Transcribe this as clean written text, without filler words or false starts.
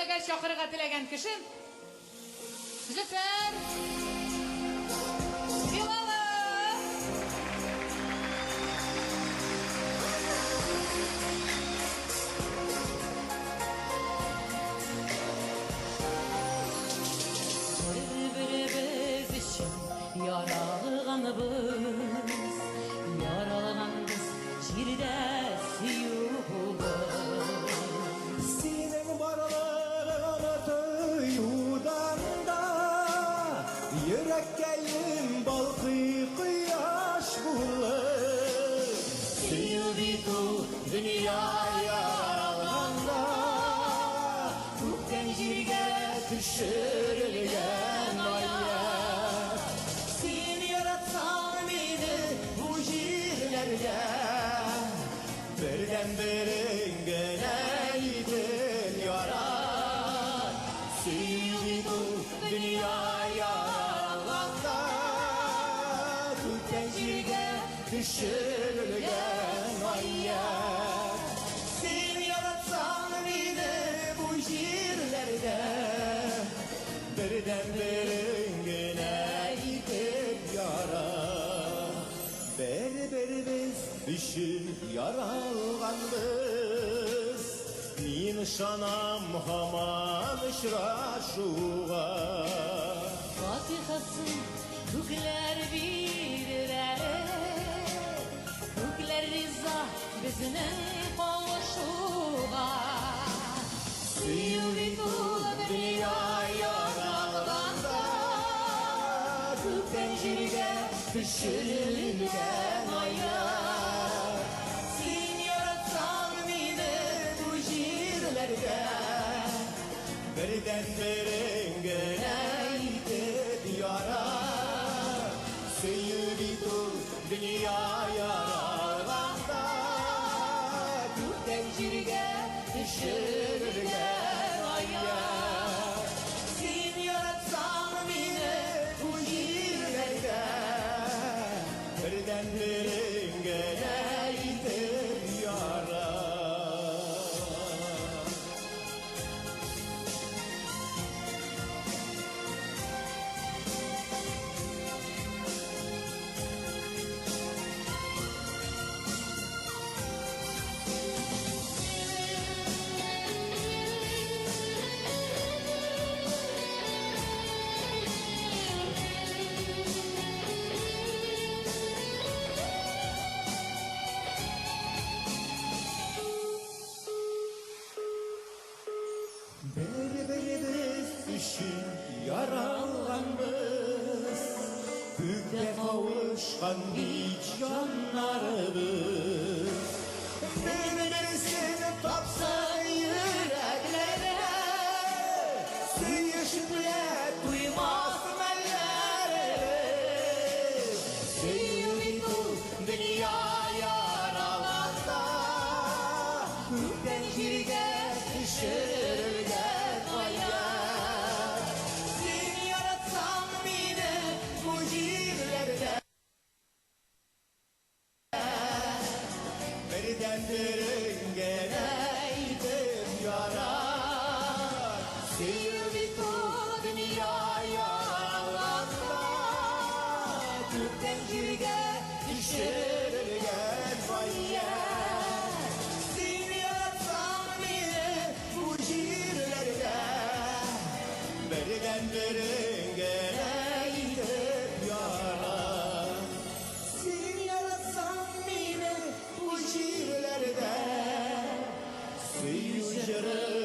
Agar chaqirga tilagan kishim Zufar Bilala Bir-birimiz için yaralganımız Jirde siyuğulur Senin varlığını duyudanda Yürekkeyim balkı kıyaş bulur Siyubitu dünyaya alanda Kökten jirge düşürülgen ayet Sen yaratsan beni bu jirlerge Birden birin geleydin yarar Siyubitu dünyaya alanda Kökten jirge düşürülgen ayet Sen yaratsan beni bu jirlerde Birden birin geleydin yarar Berberimiz düşün yaralganız Min şanam haman şraşuğa Fatihasın kökler birer Kökler riza bizinin kavuşuğa Siyubitu dünyaya alanda Kökten jirge düşürülgen ayar Sen yaratsan beni bu jirlerge Birden birin geleydin yarar Siyubitu dünyaya alanda Kökten jirge düşürülgen ayar Sen yaratsan beni bu jirlerge Birden birin geleydin yarar Berberimiz düşün yaralanmış Kökte kavuşkan hiç canlarımız Birbirisini tapsa yüreklere Sıyışın bile duymaz mellere Siyubitu dünya yaralanda Kökten jirge düşürülgen ayar Sen yaratsan beni bu jirlerde Birden birin geleydin yarar Siyubitu dünyaya alanda Kökten jirge düşürülgen ayar Sen yaratsan beni bu jirlerde Birden birin geleydin yarar Sen yaratsan beni bu jirlerde Sıyıcırı